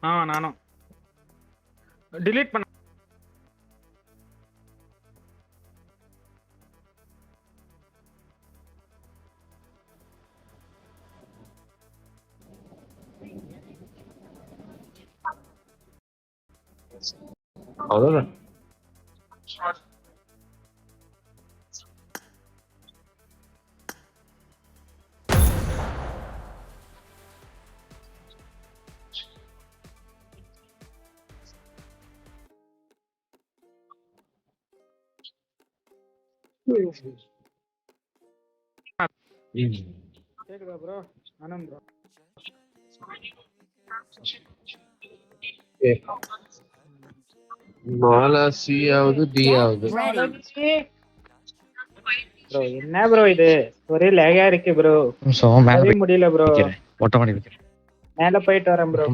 நானும் டிலீட் பண்ண. அவ்வளவுதான். கேக்குதா bro? Anand bro. Mala C ஆகுது டி ஆகுது. ப்ரோ என்ன ப்ரோ இது? ஒரே லேகா இருக்கு ப்ரோ. அதே முடியல ப்ரோ. மேல போயிட்டு வரேன் ப்ரோ.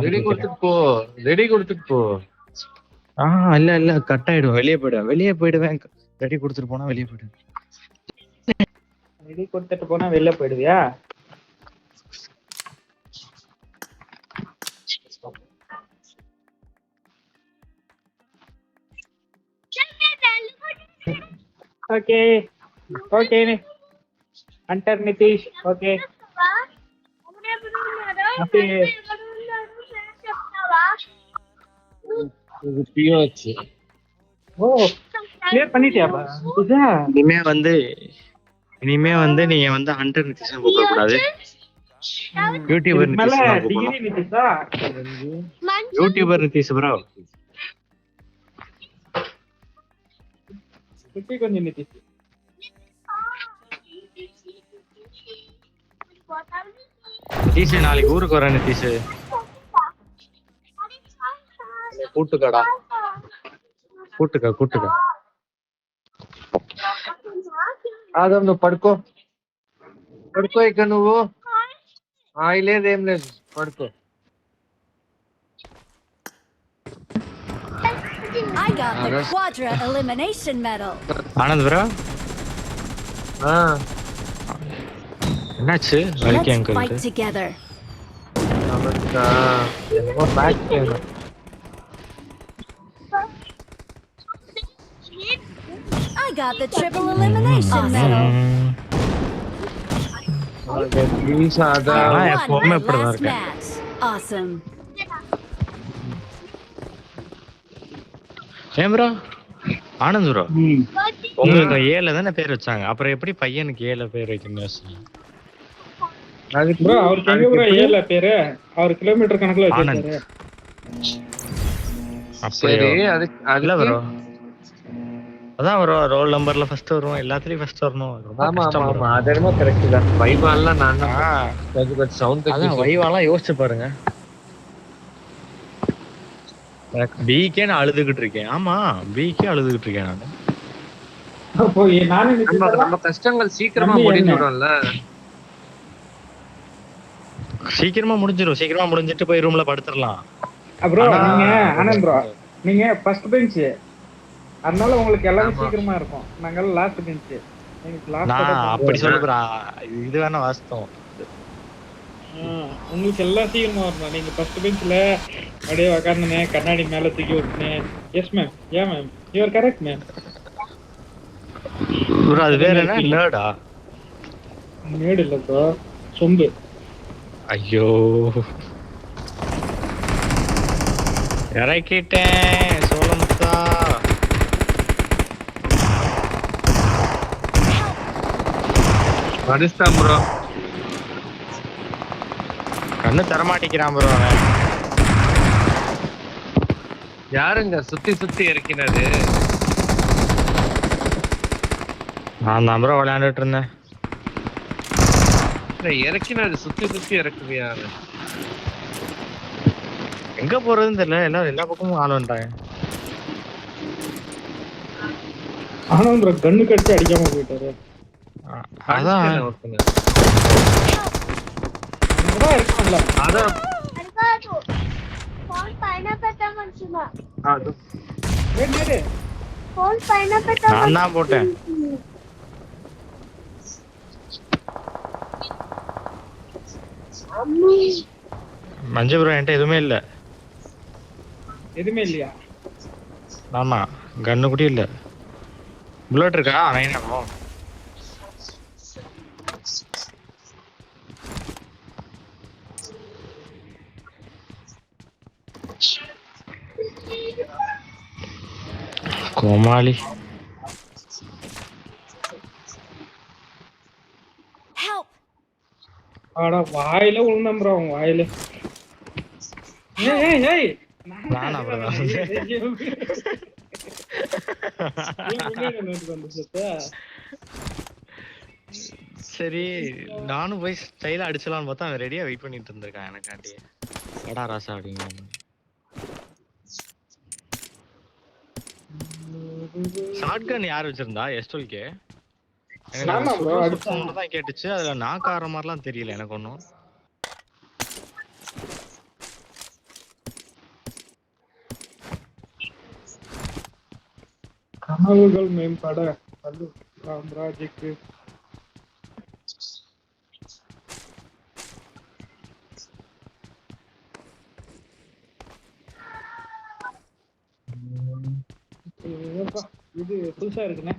ரெடி கொடுத்துட்டு போ, ரெடி கொடுத்துட்டு போ. இல்ல கட் ஆயிடும். வெளியே போயிடுவேன். ரெடி கொடுத்துட்டு போனா வெளியே போயிடுவேன். ரெடி கொடுத்துட்டு போனா வெளில போயிடுவியா? Okay okay hunter Nitish. Okay இது பியோச்சு. ஓ கிளியர் பண்ணிட்டியாப்பா? இனிமே வந்து நீங்க வந்து ஹண்டர் நிதிஷ் கூப்பிட கூடாது. யூடியூபர் நிதிஷ் தான் கூப்பிடணும். Nitisha YouTuber Nitish bro. குட்டி கொஞ்சம் நிதிஷ். நிதிஷ் நாளைக்கு ஊருக்கு வர நிதிஷ். கூட்டுக்கடா கூட்டுக்க. ఆదం నువ్వు పడుకో ఇక నువ్వు లేదు ఏం లేదు పడుకో. I got the Quadra elimination medal. Anand bro என்னாச்சு? வலிக்கு Let's fight அங்கிள். together. என்னமோ back pain. I got the triple elimination medal. Please ஆதா. I won எப்பவுமே my இப்படிதான் last இருக்கேன். match. Awesome. ஏன் ப்ரோ? ஆனந்த் ப்ரோ உங்களுக்கு ஏல தானே பேர் வச்சாங்க, அப்புறம் எப்படி பையனுக்கு ஏல பேர் வைக்கணும்னு யோசிச்சீங்க? அதுக்கு ப்ரோ அவருக்கு எங்க ப்ரோ ஏல பேரு? அவர் கிலோமீட்டர் கணக்குல வச்சிருக்காரு. சரி இல்ல ப்ரோ, அதான் ப்ரோ ரோல் நம்பர்ல ஃபர்ஸ்ட் வரும், எல்லாத்துலயும் ஃபர்ஸ்ட் வரணும். ஆமா ஆமா ஆமா அது என்னமோ கரெக்ட் தான். வைவால்லாம் நான் தான் கொஞ்சம் சவுண்ட் அதான் வைவாலாம் யோசிச்சு பாருங்க. பிகே நான் அழுதுகிட்டு இருக்கேன். ஆமா பிகே அழுதுகிட்டு இருக்கேன் நான். அப்போ நானே நம்ம கஷ்டங்கள் சீக்கிரமா முடிஞ்சிடும்ல. சீக்கிரமா முடிஞ்சிட்டு போய் ரூம்ல படுத்துடலாம். ப்ரோ நீங்க ஆனந்த் ப்ரோ நீங்க ஃபர்ஸ்ட் பெஞ்ச், அதனால உங்களுக்கு எல்லாமே சீக்கிரமா இருக்கும். நாங்க லாஸ்ட் பெஞ்ச். நான் அப்படி சொல்லுறா, இது வேணா வாஸ்தவம். உங்களுக்கு எல்லாம் சீக்கிரமா வரணும். நீங்க ஃபர்ஸ்ட் பெஞ்ச்ல அப்படியே உட்கார்ந்துனே கண்ணாடி மேல தூக்கி விட்டுனேன். Yes ma'am, yeah ma'am, you are correct ma'am. Bro அது வேற என்ன? நேடா? நேடு இல்ல ப்ரோ, சொம்பு. ஐயோ இறக்கிட்டேன் சோளமுத்தா. அடிச்சான் ப்ரோ. கண்ணு தரமாட்டிக்கிறான் ப்ரோ. யாருங்க சுத்தி இறக்கினது? நான் தான் ப்ரோ விளையாண்டுட்டு இருந்தேன். இறக்கினது சுத்தி இறக்குது யாரு? எங்க போறதுன்னு தெரியல. எல்லா பக்கமும் ஆள் வந்துட்டாங்க. ஆனந்த் ப்ரோ கண்ணு கடிச்சு அடிக்காம போயிட்டாரு. அதான் இருக்கும்ல. அதான் நான் தான் போட்டேன். மஞ்சு ப்ரோ என்கிட்ட எதுவுமே இல்ல. எதுவுமே இல்லையா? ஆமா கன்னு கூட இல்ல. புல்லட் இருக்கா? நைனாவோ கோமாளி. Help! ஆடா வாயில விழுந்தான் ப்ரோ அவங்க வாயில. ஏய் ஏய் ஏய் நானா bro? சரி நானும் போய் ஸ்டைலா அடிச்சலாம்னு பார்த்தா அவன் ரெடியா வெயிட் பண்ணிட்டு இருந்திருக்கான் எனக்காண்டி. எடா ராசா அப்படிங்க. ஷாட்கன் யார் வச்சிருந்தா? S12K எனக்கு சவுண்ட் தான் கேட்டுச்சு. அதுல நாக் ஆற மாதிரிலாம் தெரியல எனக்கு ஒன்றும். கனவுகள் மேம்பட ராம்ராஜுக்கு இது புதுசா இருக்குண்ணே.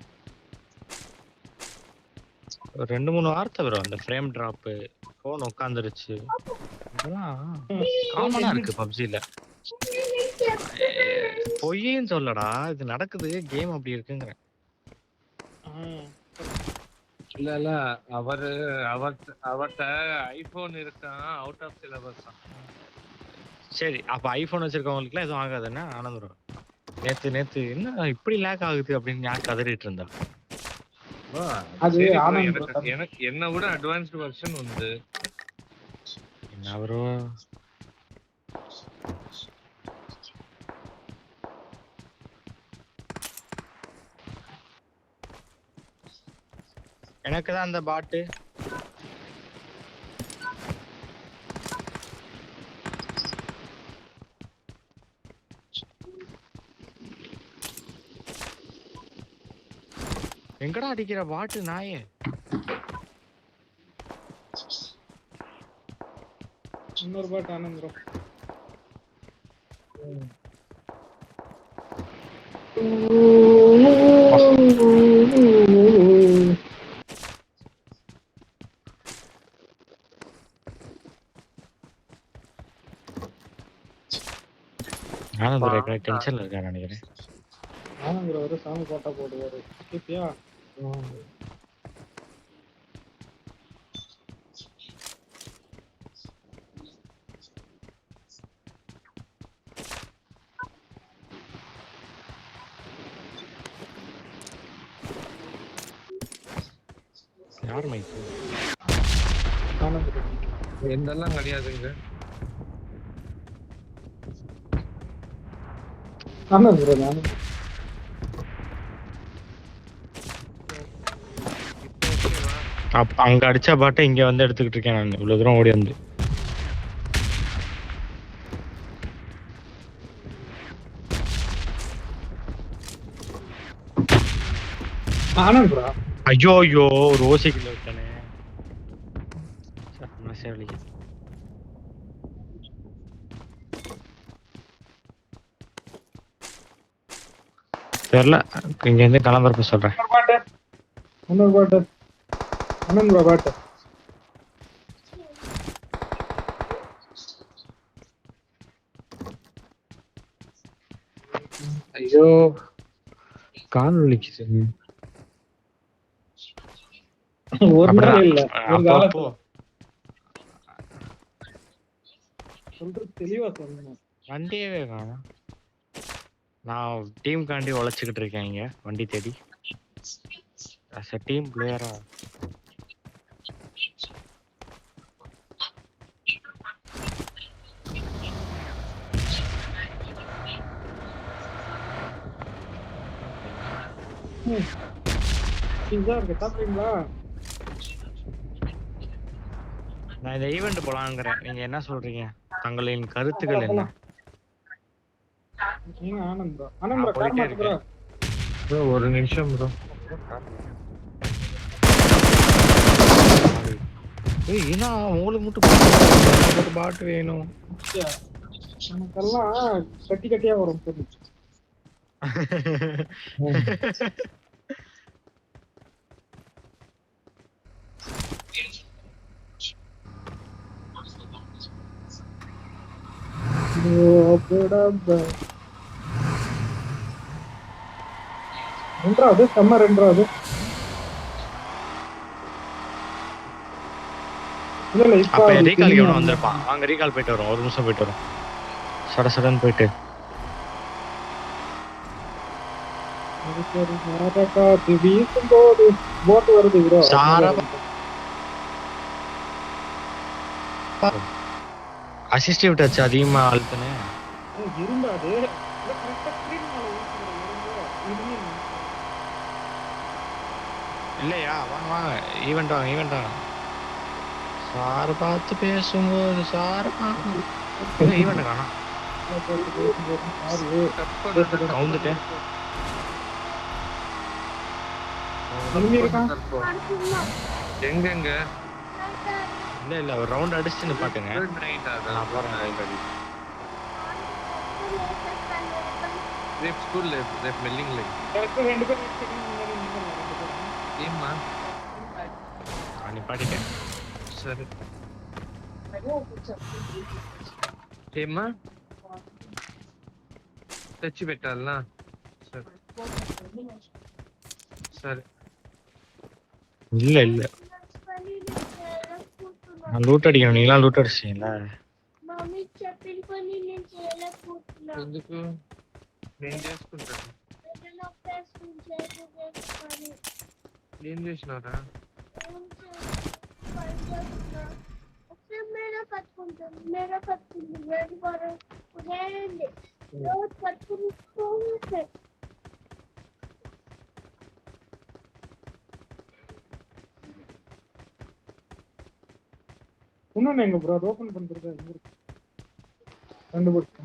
2-3 வார்த்தை வரும் அந்த ஃப்ரேம் டிராப், போன் உட்காந்துருச்சு, இதெல்லாம் காமனா இருக்கு பப்ஜில. பொய்ன்னு சொல்லடா, இது நடக்குது, கேம் அப்படி இருக்குங்கிறேன். இல்ல அவர்கிட்ட ஐபோன் இருக்கான், அவுட் ஆஃப் சிலபஸ். சரி அப்ப ஐபோன் வச்சிருக்கவங்களுக்குலாம் எதுவும் ஆகாதுன்னா ஆனந்தம். நேத்து என்ன இப்படி லேக் ஆகுது அப்படின்னு யார் கதறிட்டு இருந்தா? அது எனக்கு என்ன விட அட்வான்ஸ்டு வெர்ஷன் வந்து என்ன ப்ரோ? எனக்கு தான் அந்த பாட்டு எங்கடா அடிக்கிற பாட்டு நாயே? இன்னொரு பாட்டு ஆனந்தம். ஆனந்தம் டென்ஷன்ல இருக்கா நினைக்கிறேன். ஆனந்தம் ஒரு சாமி பாட்டா போடுவாரு. கேப்பியா? யார் மைக்கு? எந்தெல்லாம் கிடையாதுங்க. அங்க அடிச்ச பாட்டை இங்க வந்து எடுத்துக்கிட்டு இருக்கேன் நான், இவ்வளவு தூரம் ஓடி வந்து. ஐயோ ஐயோ ஒரு ஓசிக்குள்ள விட்டானே. தெரியல, இங்க இருந்து கிளம்புறப்ப சொல்றேன். ஐயோ கால் வலிக்குது. ஒரு நாள் இல்ல, ஒரு காலத்துல சொல்றது தெளிவா சொல்லணும். வண்டியவே காணோம். நான் டீம் காண்டி உழைச்சிக்கிட்டு இருக்கேன் இங்க வண்டி தேடி. as a team player நான் இந்த ஈவென்ட் போலாங்கிறேன். நீங்க என்ன சொல்றீங்க? தங்களின் கருத்துக்கள் என்ன? ஒரு நிமிஷம் ப்ரோ. ஏய் என்ன உங்களுக்கு மட்டும் பாட்டு வேணும்? நமக்கெல்லாம் கட்டி கட்டியா வரும் சொல்லு. ரெண்டாவது செம்ம ரெண்டாவது இல்ல இப்ப அப்ப ரீகால் எவனோ வந்திருப்பான். வாங்க ரீகால் போயிட்டு வரோம். ஒரு நிமிஷம் போயிட்டு வரோம். சடசடன் போயிட்டு வீசும்போது போட் வருது bro. அசிஸ்டிவ் டச் அதிகமா அழுத்துனே இருந்தாது இல்லையா? வாங்க வாங்க ஈவெண்ட் வாங்க. சார் பார்த்து பேசும்போது சார் ஈவெண்ட் காணோம். கவுந்துட்டேன். எங்க இல்ல ஒரு ரவுண்ட் அடிச்சு நிப்பாட்டுங்க. நான் போறேன். रेप स्कूल रेप मिलिंग ले ரெண்டு பேர் ஏம்மா நிப்பாட்டிட்டேன். சரி ఏమ్మా తెచ్చి పెట్టాలనా సరే సరే இல்ல நான் லூட் அடிக்கணும். நீங்களாம் லூட் அடிச்சிட்டீங்களா? ఎందుకు నేను చేసుకుంటాను ఏం చేసినారా இன்னொன்னு எங்க ப்ரோ அது ஓபன் பண்றது எங்க இருக்கு? கண்டுபிடிச்சேன்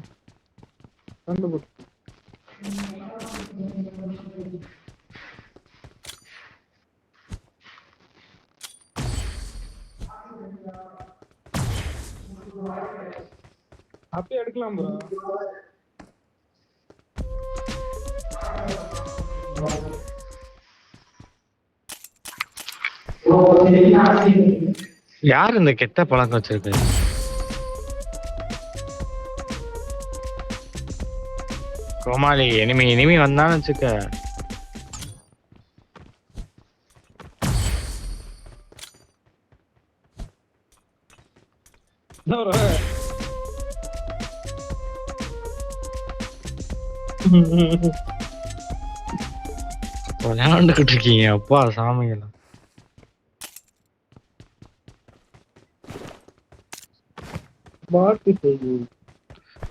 அப்படியே எடுக்கலாம் ப்ரோ. யார் இந்த கெட்ட பழக்கம் வச்சிருக்கு? கோமாளி இனிமே வந்தான்னு வச்சுக்க. விளையாண்டுகிட்டு இருக்கீங்க அப்பா சாமிகளா.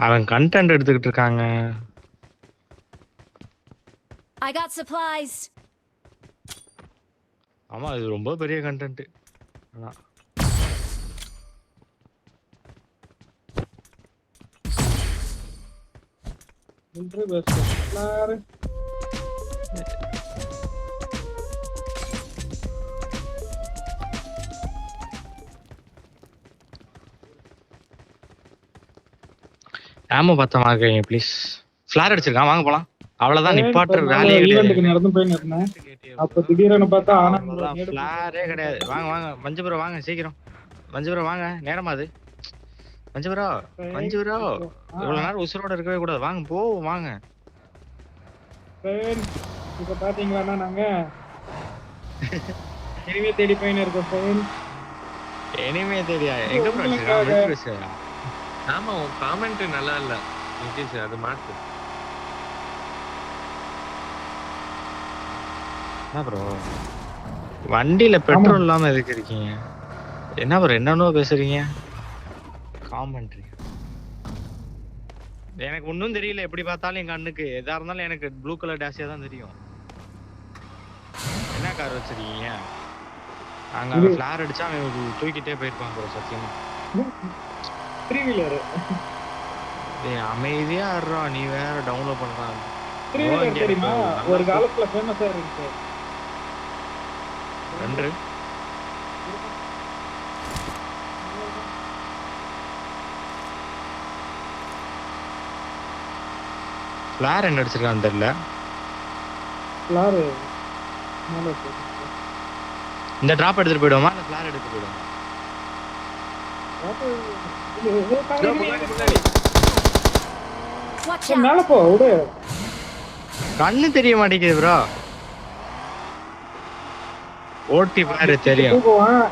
அவன் கண்டென்ட் எடுத்துக்கிட்டு இருக்காங்க. I got supplies. ஆமா இது ரொம்ப பெரிய கண்டென்ட். ஆமா பார்த்தா வாங்க ப்ளீஸ். ஃபிளார் அடிச்சிருக்கான் வாங்க போலாம். அவ்வளவுதான் நிப்பாட்டுற வேலையே கிடையாது. நடந்து போய் நின்னேன். அப்ப திடீர்னு பார்த்தா ஆனந்த் ஃபிளாரே கிடையாது. வாங்க மஞ்சு ப்ரோ வாங்க சீக்கிரம். மஞ்சு ப்ரோ வாங்க நேரமா அது. மஞ்சு ப்ரோ இவ்வளவு நேரம் உசுரோட இருக்கவே கூடாது. வாங்க போவோம் வாங்க. இப்ப பாத்தீங்களா நாங்க எனிமே தேடி போயின்னு இருக்கோம் ஃப்ரெண்ட். எனிமே தேடியா எங்க ப்ரோ? ஆமா உன் காமெண்ட் நல்லா இல்ல நிதிஷ் அது மாத்து. என்ன ப்ரோ வண்டியில பெட்ரோல் இல்லாம எதுக்கு இருக்கீங்க? என்ன ப்ரோ என்னன்னோ பேசுறீங்க? காமெண்ட்ரி எனக்கு ஒன்றும் தெரியல. எப்படி பார்த்தாலும் என் கண்ணுக்கு எதா இருந்தாலும் எனக்கு ப்ளூ கலர் டேஷியா தான் தெரியும். என்ன கார் வச்சிருக்கீங்க? அங்க ஃபிளார் அடிச்சா அவன் தூக்கிட்டே போயிருப்பான் ப்ரோ சத்தியமா. 3 வீலர் டேய் அமைதியா இருடா நீ வேற டவுன்லோட் பண்றான். 3 வீலர் தெரியுமா? ஒரு காலத்துல ஃபேமஸா இருந்துச்சு. 2 3 ஃபிளார் என்ன அடிச்சிருக்கான்னு தெரியல. ஃபிளார் மேல இருக்கு. இந்த டிராப் எடுத்துட்டு போயிடுவோமா இல்ல ஃபிளார் எடுத்துட்டு போயிடுவோமா? Watch மேல out! போ விடு. கண்ணு தெரிய மாட்டேங்குது ப்ரோ. ஓட்டி பாரு தெரியும். தூக்குவான்.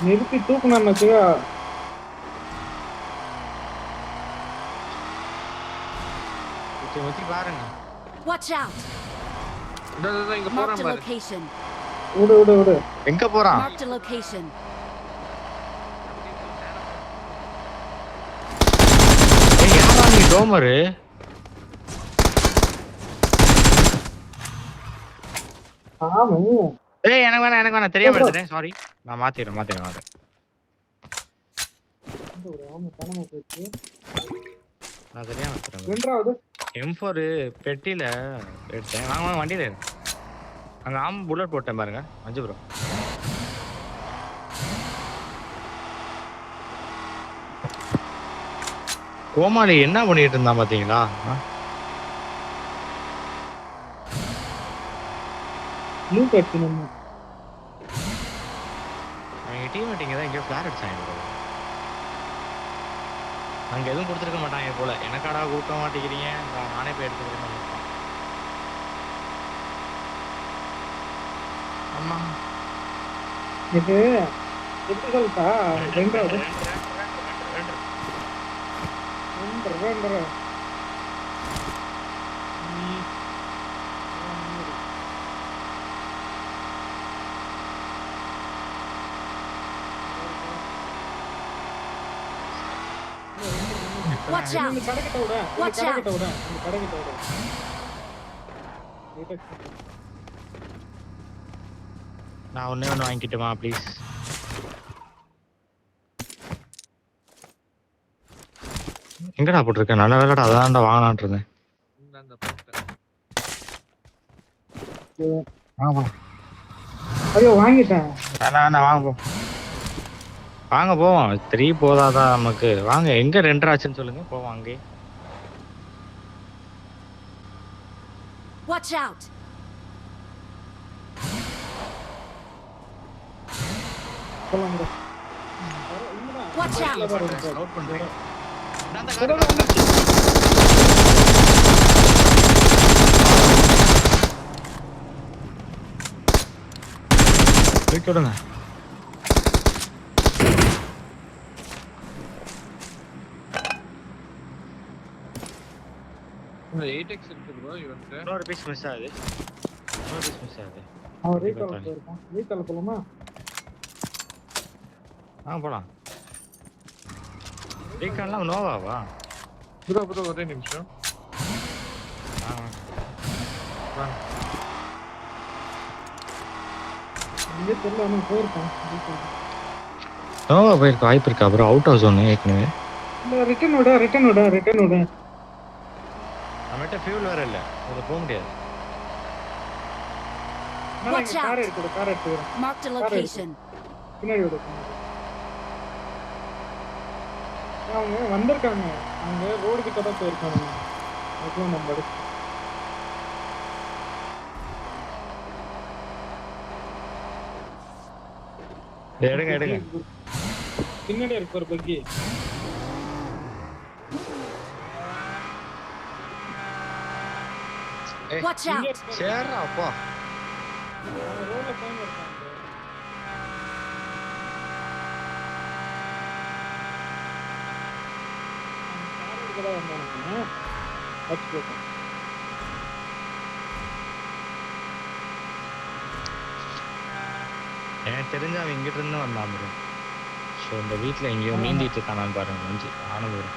நிறுத்தி தூக்குனான்னு வச்சுக்கோ. முத்தி பாருங்க. Watch out! இங்க Marked போறேன் a பாரு. location. விடு விடு விடு. எங்க போறான்? Marked a location. ஏய் யாரா நீ டோமரு? ஆமா. ஏய் எனக்கு வேணாம் தெரியாம எடுத்துட்டேன். சாரி. நான் மாத்திறேன். ஆமா பணமா போச்சு. நான் தெரியாம எடுத்துட்டேன். ரெண்டாவது M4 பெட்டில எடுத்தேன். வாங்க வண்டியில ஏறு. அங்க புல்லட் போட்டேன் பாருங்க. மஞ்சு ப்ரோ. கோமாளி என்ன பண்ணிட்டு இருந்தான் பாத்தீங்களா? லூட் அடிச்சு நம்ம. அவங்க டீம்மேட் இங்க தான் எங்கேயோ ஃபிளார் அடிச்சாங்க bro. அங்க எதுவும் கொடுத்துருக்க மாட்டாங்க போல. எனக்காடா கொடுக்க மாட்டேங்கிறீங்க? நானே போய் எடுத்துக்கிறேன். ஆமா இது எப்படி சொல்லிட்டா? ரெண்டாவது ரெண்டரை. Watch out! கடைக்கிட்ட விட. Watch out! கடைக்கிட்ட விட. நான் ஒண்ணு வாங்கிக்கிட்டுமா ப்ளீஸ்? எங்கடா போட்டிருக்கேன்? நல்ல வேலைடா, அதான்டா வாங்கலாம்னு இருந்தேன். அந்த போட்டேன். வாங்க ஐயோ வாங்கிட்டேன். வாங்க போவோம். 3 போதாதான் நமக்கு. வாங்க எங்க 2 ஆச்சுன்னு சொல்லுங்க, போவோம் அங்கே. Watch out! போலாம் bro. Watch out! நோட் பண்றேன். விடுங்க. இந்த 8x இருக்கு bro இவன்ட்ட. இன்னொரு பீஸ் மிஸ் ஆகுது. அவன் ரீகால் போயிருக்கான். ரீகால் போலாமா? போலாம். ரீகால்லாம் நோவாவா? bro ஒரே நிமிஷம். இங்கே தெரியல, அவன் போயிருக்கான். நோவா போயிருக்க வாய்ப்பு இருக்கா ப்ரோ? அவுட் ஆஃப் ஜோன் ஏற்கனவே. ரிட்டர்ன் விட. நம்மகிட்ட ஃபியூல் வேற இல்ல, அது போக முடியாது. Watch out! கார் எடுத்துக்கிறேன். Marked a location. பின்னாடி விடு. அவங்க வந்திருக்காங்க. அவங்க ரோடு கிட்ட தான் போயிருக்காங்க. அதுக்குள்ள நம்ம எடுத்து எடுங்க. பின்னாடி இருக்கு ஒரு பக்கி. Watch out! சேரா அப்பா. ரோட்ல போயிட்டு இருக்காங்க. கார் எடுக்கதான் வந்தாங்க. வச்சுக்கோ. எனக்கு தெரிஞ்ச அவன் இங்கிட்ட இருந்து வந்தான் ப்ரோ. ஸோ இந்த வீட்டில் எங்கேயோ மீந்திட்டு இருக்கானான்னு பாருங்க. மஞ்சு நானும் ப்ரோ.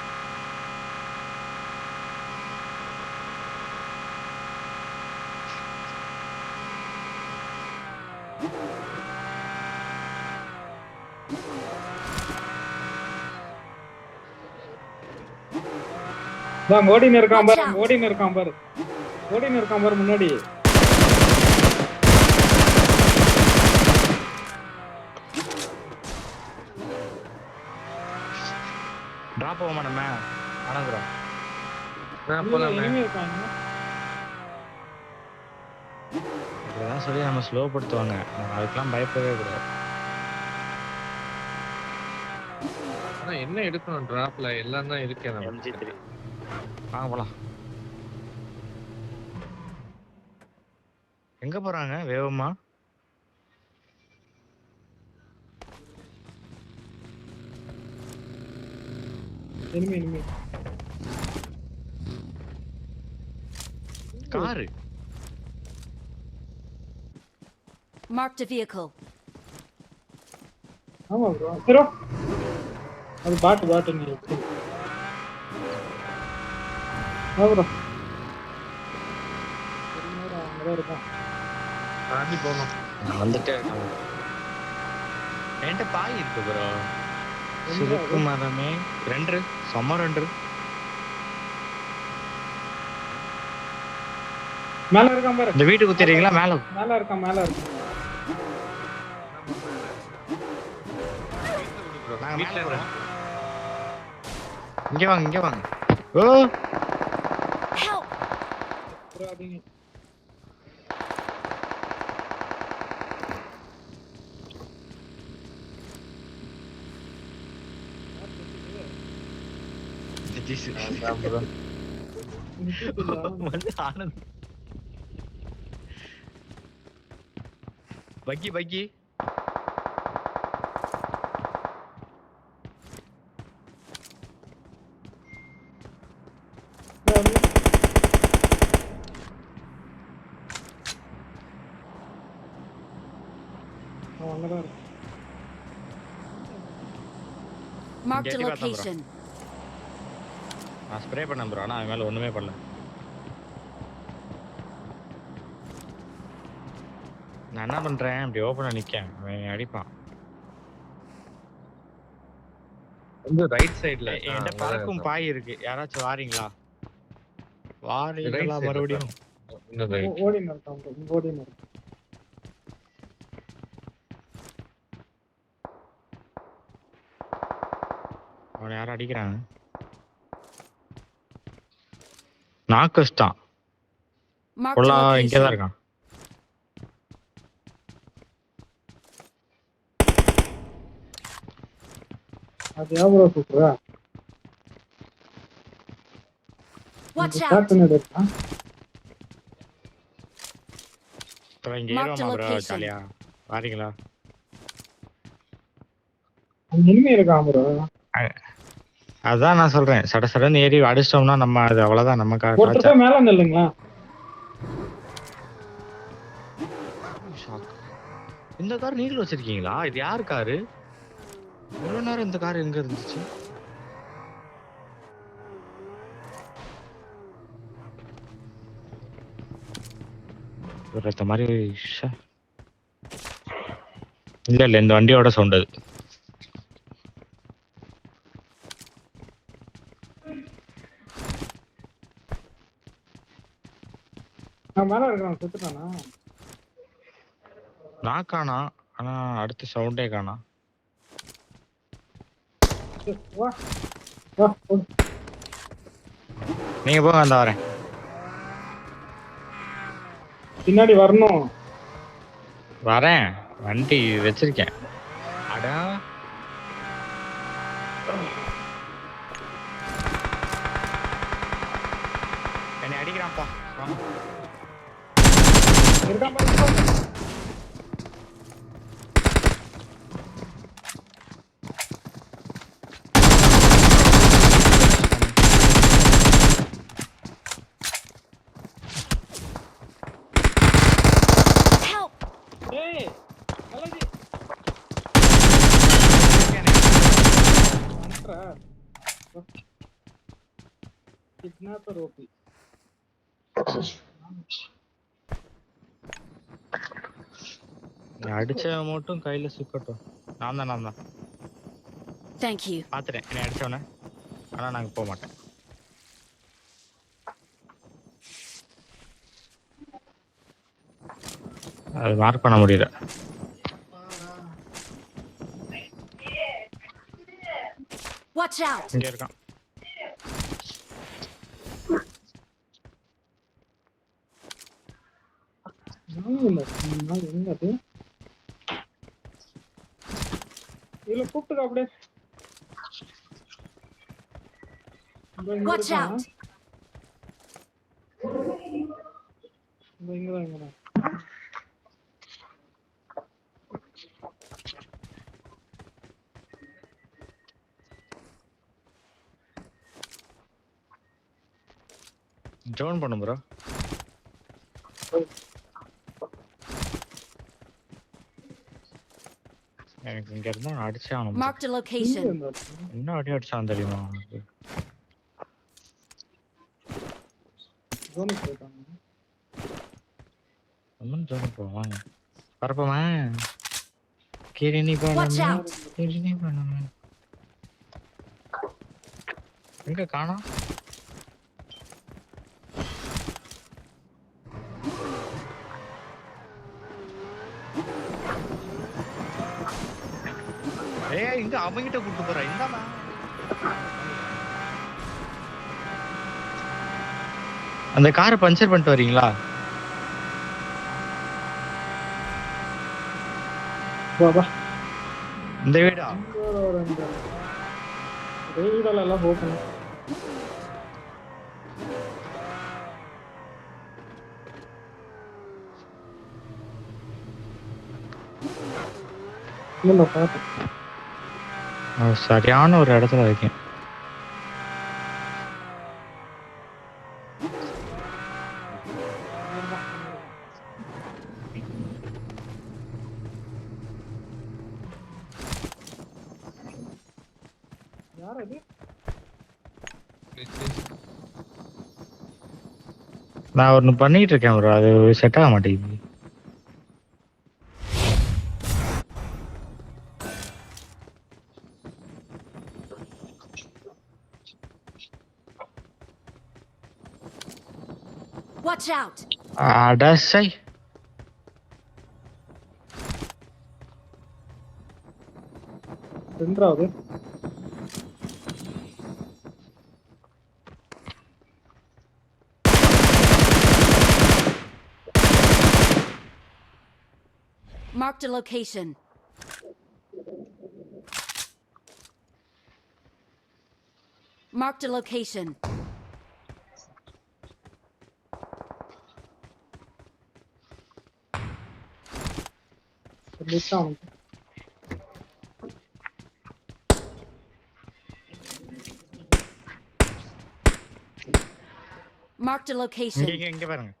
ஓடின்னு இருக்கான் பாரு முன்னாடி. டிராப் ஆகாம நம்ம அணங்குறோம். போலாமே. இனிமே இருக்காங்க. இப்படிதான் சொல்லி நம்ம ஸ்லோ படுத்துவாங்க. நம்ம அதுக்கெல்லாம் பயப்படவே கூடாது. ஆனா என்ன எடுக்கணும் டிராப்ல எல்லாம் தான் இருக்கே நமக்கு. MG3 வாங்க போலாம். எங்க போறாங்க வேகமா? இனிமே காரு. Marked a vehicle. ஆமா ப்ரோ. ப்ரோ அது பாட்டு நீ ப்ரோ அங்கதான் இருக்கான். தாண்டி போகணும். நான் வந்துட்டே இருக்கேன். என்கிட்ட பாய் இருக்கு ப்ரோ. சிறுக்கு மரமே 2 செம்ம 2. மேல இருக்கான் பாரு. இந்த வீட்டுக்கு குத்திரீங்களா? மேல இருக்கான். நாங்க மேல போறோம். இங்க வாங்க. ஓ Help! ப்ரோ அப்படிங்க. அதான் bro. வந்து ஆனந்த் பக்கி அங்கதான் இருக்கு. Marked a Get it, location. நான் ஸ்ப்ரே பண்ணேன் ப்ரோ. ஆனா அவன் மேல ஒண்ணுமே பண்ணல. நான் என்ன பண்றேன், இப்படி ஓப்பனா நிக்கேன். அவன் அடிப்பான். வந்து ரைட் சைடுல என்கிட்ட பறக்கும் பாய் இருக்கு. யாராச்சும் வாரீங்களா? வாரீங்களா மறுபடியும்? இன்னும் ரைட். ஓடின்னு இருக்கான் bro. ஓடின்னு இருக்கான். அவனை யாரும் அடிக்கிறாங்க. நாக்கஸ்டான் Marked a கொல்லா இங்கதான் location. இருக்கான். அது எவ்வளோ சூப்பரா Watch out! ஸ்டார்ட் எடுத்தான். இப்போ இங்க Marked ஏறுவாமா ப்ரோ? location. ஜாலியா வாரீங்களா? அங்க இனிமே இருக்கான் ப்ரோ. அதான் நான் சொல்றேன். சடன்னு ஏறி அடிச்சிட்டோம்னா நம்ம அது அவ்வளவுதான். நம்ம ஒருத்தர் மேல நில்லுங்களா. இந்த கார் நீங்களும் வச்சிருக்கீங்களா? இது யார் காரு? இவ்வளவு நேரம் இந்த கார் எங்க இருந்துச்சு? மாதிரி இல்ல இந்த வண்டியோட சவுண்ட் அது. நான் மேல இருக்கான். சுத்துட்டானா? நான் காணா. ஆனா அடுத்த சவுண்டே காணா. வா வா ஓடு. நீங்க போங்க, அந்த வரேன். பின்னாடி வரணும். வரேன். வண்டி வச்சிருக்கேன். அடா என்னை அடிக்கிறான்ப்பா. இருக்கான் பாரு. Help! ஏய் அலஜி அன்ட்ரா கிட்னாப்பர் ஓபி. அடிச்சவன் மட்டும் கையில சுக்கட்டும். நான் தான் Thank you. பாத்துட்டேன் என்னை அடிச்சவன. ஆனா நாங்க போக மாட்டேன். அது மார்க் பண்ண முடியல. Watch out! இங்க இருக்கான். இல்ல எங்க அது இல்ல கூப்பிட்டு அப்படியே Watch out! இங்க ஜோன் பண்ணு ப்ரோ. எனக்கு இங்க இருந்தா அடிச்சே ஆகணும். Marked a location. என்ன அடி அடிச்சான் தெரியுமா அவனுக்கு? ஜோனுக்கு போவாங்க பரப்பமா கிரினி Watch பண்ணாம out! கிரினி பண்ணாம எங்க காணோம்? ஏய் இங்க அவங்கிட்ட கூட்டு போற இந்தாமா. அந்த காரை பஞ்சர் பண்ணிட்டு வரீங்களா? இந்த வீடா? வீடெல்லாம் ஓப்பன். இல்ல பாத்து சரியான ஒரு இடத்துல இருக்கேன். யார் அது? நான் ஒன்னு பண்ணிட்டு இருக்கேன் ப்ரோ, அது செட் ஆக மாட்டேங்குது. Watch out! அடசை ரெண்டாவது Marked a location. Marked a location. Discount Marked a location. இங்க பாருங்க.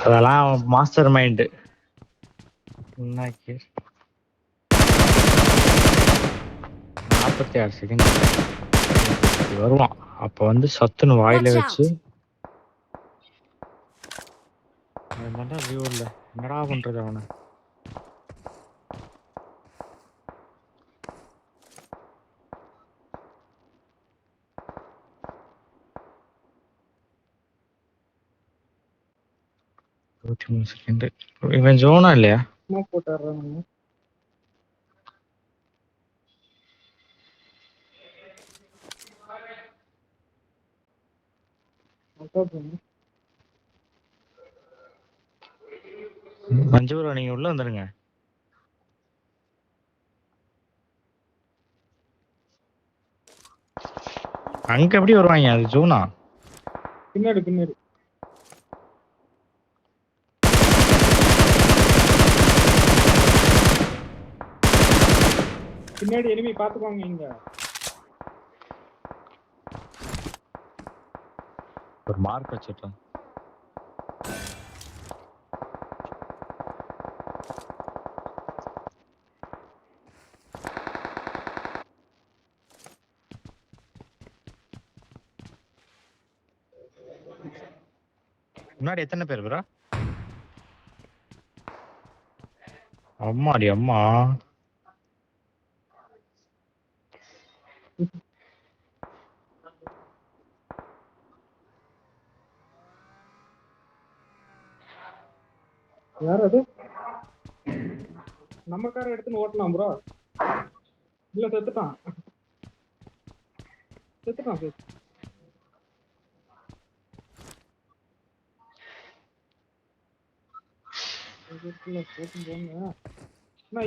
அதெல்லாம் மாஸ்டர் மைண்ட். 46 செகண்ட் வருவான். அப்ப வந்து சத்துன்னு வாயில வச்சு வியூ இல்ல என்னடா பண்றது அவனை. செகண்ட் இவன் ஜோனா இல்லையா? போட்டாடுறாங்க. மஞ்சூரா நீங்க உள்ள வந்துருங்க. அங்க எப்படி வருவாங்க? அது ஜோனா? பின்னாடி பின்னாடி பின்னாடி எனிமி பாத்துக்கோங்க. இங்க ஒரு மார்க் வச்சிட்டோம். முன்னாடி எத்தனை பேர் ப்ரோ? அம்மாடி அம்மா. யார் அது? நம்ம காரை எடுத்துன்னு ஓட்டலாம் ப்ரோ. இல்ல செத்துட்டான்.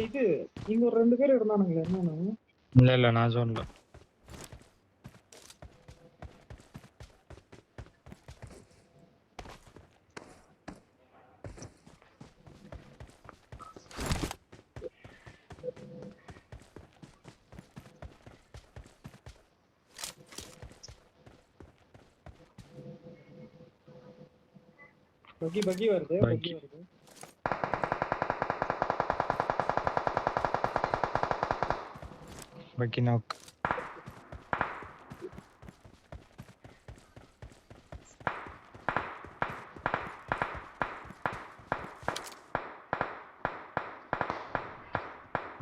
இது இங்க ஒரு 2 பேர் இருந்தானுங்களே என்னன்னு? இல்ல நான் சொன்னல. பக்கி வருது. பக்கி நாக்.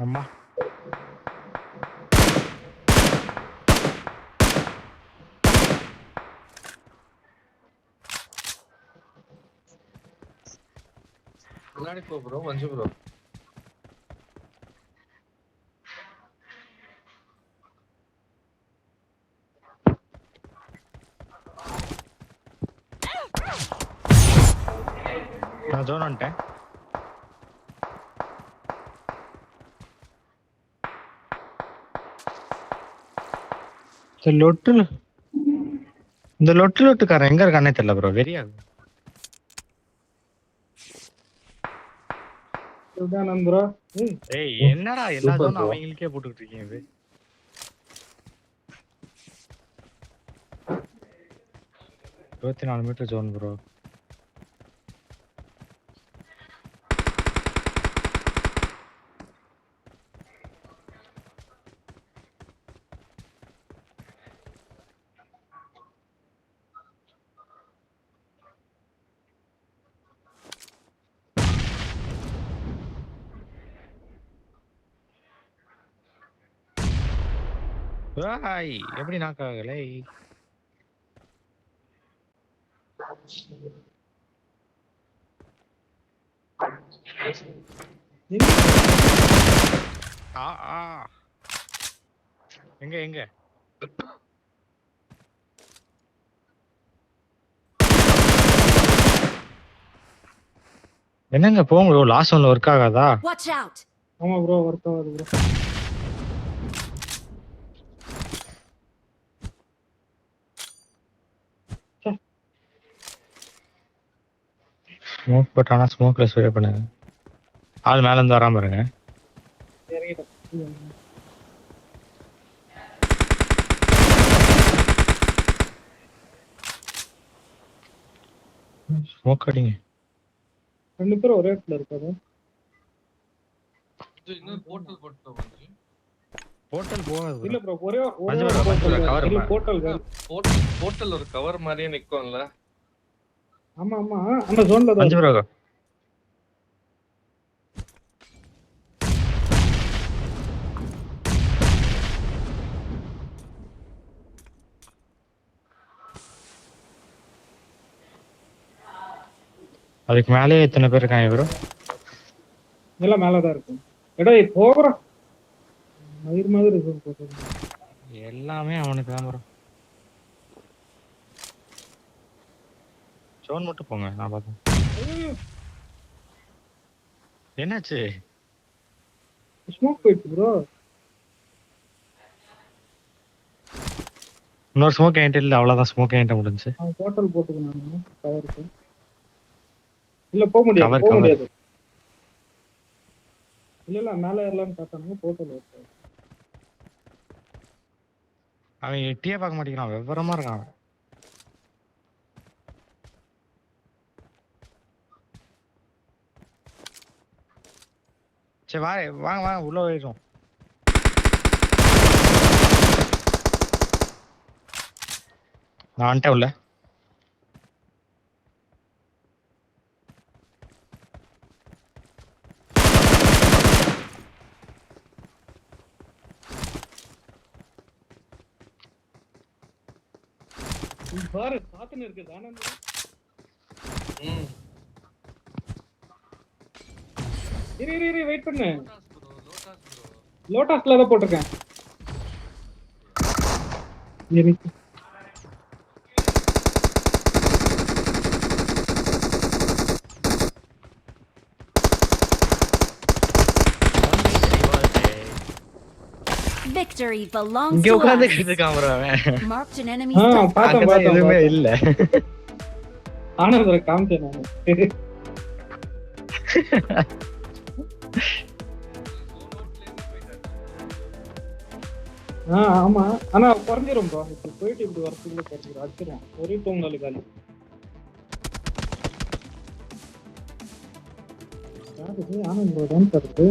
அம்மா முன்னாடி போ ப்ரோ, மஞ்சு ப்ரோ. நான் ஜோன் வந்துட்டேன். இந்த லொட்டுக்காரன் எங்க இருக்கானே தெரியல ப்ரோ. வெரியா ப்ரோ. ஏய் என்னடா எல்லா ஜோன் அவங்களுக்கே போட்டுக்கிட்டு இருக்கீங்க இது. 24 மீட்டர் ஜோன் ப்ரோ. வாய் எப்படி நாக்காகலை? எங்க என்னங்க போங்க ப்ரோ. லாஸ்ட் ஒன்ல வர்க் ஆகாதா? Watch out. ஆமா ப்ரோ, வர்க் ஆகுது ப்ரோ. ஸ்மோக் போட்டானா ஸ்மோக்ல ஸ்ப்ரே பண்ணுங்க. ஆள் மேல இருந்து வராம பாருங்க. ஸ்மோக் அடிங்க. 2 பேரும் ஒரே இடத்துல இருக்காது. இன்னொரு போர்ட்டல் போட்டு வந்து போர்ட்டல் போகாது. இல்ல ப்ரோ, ஒரே கவர் இல்ல போர்ட்டல் போர்ட்டல் ஒரு கவர் மாதிரியே நிக்கும்ல. ஆமா அந்த ஜோன்ல தான். மஞ்சு ப்ரோ அதுக்கு மேலே எத்தனை பேர் இருக்காங்க ப்ரோ? எல்லாம் மேலதான் இருக்கு. எடா போறோம் மயிர் மாதிரி இருக்கு. எல்லாமே அவனுக்கு தான் ப்ரோ. ஜோன் மட்டும் போங்க, நான் பார்த்தேன். என்னாச்சு? ஸ்மோக் போயிடுச்சு ப்ரோ. இன்னொரு ஸ்மோக் என்கிட்ட இல்லை, அவ்வளோதான். ஸ்மோக் என்கிட்ட முடிஞ்சு. போர்ட்டல் போட்டுக்கணும் கவருக்கு. இல்ல போக முடியாது. இல்ல மேல ஏறலாம்னு பார்த்தானுங்க, போர்ட்டல் ஓகே. அவன் எட்டியே பார்க்க மாட்டேங்கிறான், விவரமா இருக்கான். சரி வாங்க வாங்க உள்ள போயிடும். நான் வந்துட்டேன் உள்ள. பாரு சாத்துன்னு இருக்கு தானே. இரு வெயிட் பண்ணு. லோட்டாஸ்ல தான் போட்டிருக்கேன். Victory belongs இங்க to உட்கார்ந்துட்டு us. இருக்கான் bro அவன். Marked an enemy's Ah, death. பார்த்தேன், அங்கதான் பார்த்தேன், எதுவுமே பார்த்தேன். இல்ல. ஆனா ஒரு காமிச்சேன் நானு. ஆமா ஆனா குறைஞ்சிரும் ப்ரோ. இப்ப போயிட்டு இப்படி வரதுக்குள்ள குறைஞ்சிரும். அடிச்சிரும் ஒரே தூங்கல் காலி. ஆனா ப்ரோ தான் தருது.